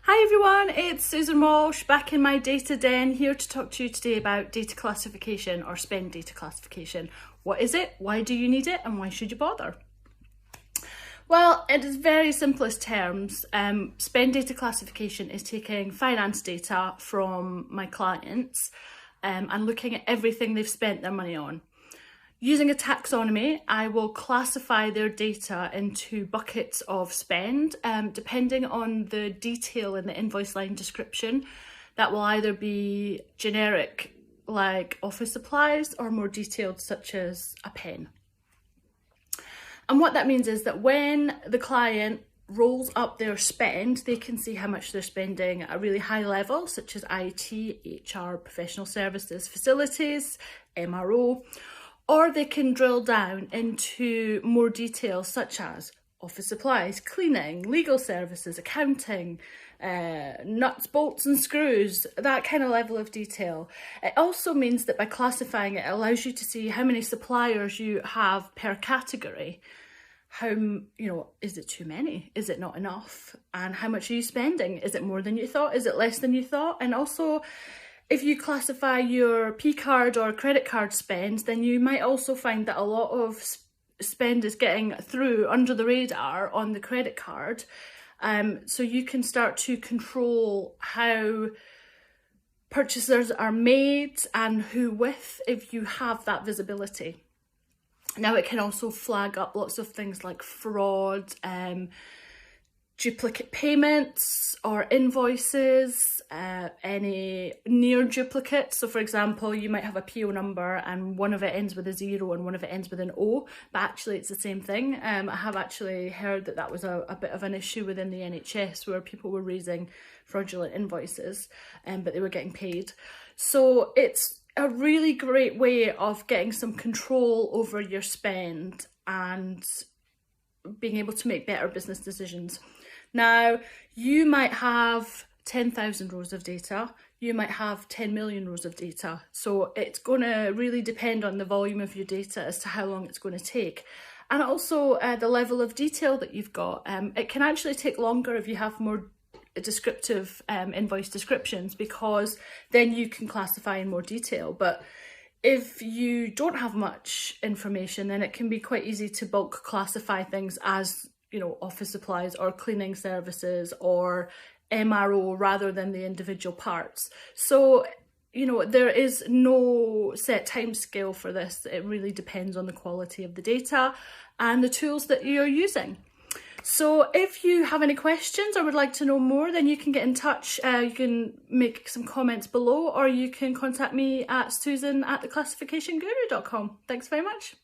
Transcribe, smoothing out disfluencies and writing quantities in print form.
Hi everyone, it's Susan Walsh back in my data den, here to talk to you today about data classification or spend data classification. What is it? Why do you need it? And why should you bother? Well, in its very simplest terms, spend data classification is taking finance data from my clients and looking at everything they've spent their money on. Using a taxonomy, I will classify their data into buckets of spend, depending on the detail in the invoice line description. That will either be generic, like office supplies, or more detailed, such as a pen. And what that means is that when the client rolls up their spend, they can see how much they're spending at a really high level, such as IT, HR, professional services, facilities, MRO. Or they can drill down into more details such as office supplies, cleaning, legal services, accounting, nuts, bolts and screws, that kind of level of detail. It also means that by classifying it, it allows you to see how many suppliers you have per category. Is it too many? Is it not enough? And how much are you spending? Is it more than you thought? Is it less than you thought? And also, if you classify your P-card or credit card spend, then you might also find that a lot of spend is getting through under the radar on the credit card. So you can start to control how purchases are made and who with, if you have that visibility. Now it can also flag up lots of things like fraud, duplicate payments or invoices, any near duplicates. So for example, you might have a PO number and one of it ends with a 0 and one of it ends with an O, but actually it's the same thing. I have actually heard that was a bit of an issue within the NHS where people were raising fraudulent invoices, but they were getting paid. So it's a really great way of getting some control over your spend and being able to make better business decisions. Now, you might have 10,000 rows of data, you might have 10 million rows of data. So it's going to really depend on the volume of your data as to how long it's going to take. And also the level of detail that you've got. It can actually take longer if you have more descriptive invoice descriptions, because then you can classify in more detail. But if you don't have much information, then it can be quite easy to bulk classify things as, office supplies or cleaning services or MRO rather than the individual parts. So, there is no set time scale for this. It really depends on the quality of the data and the tools that you're using. So if you have any questions or would like to know more, then you can get in touch. You can make some comments below, or you can contact me at susan@theclassificationguru.com. Thanks very much.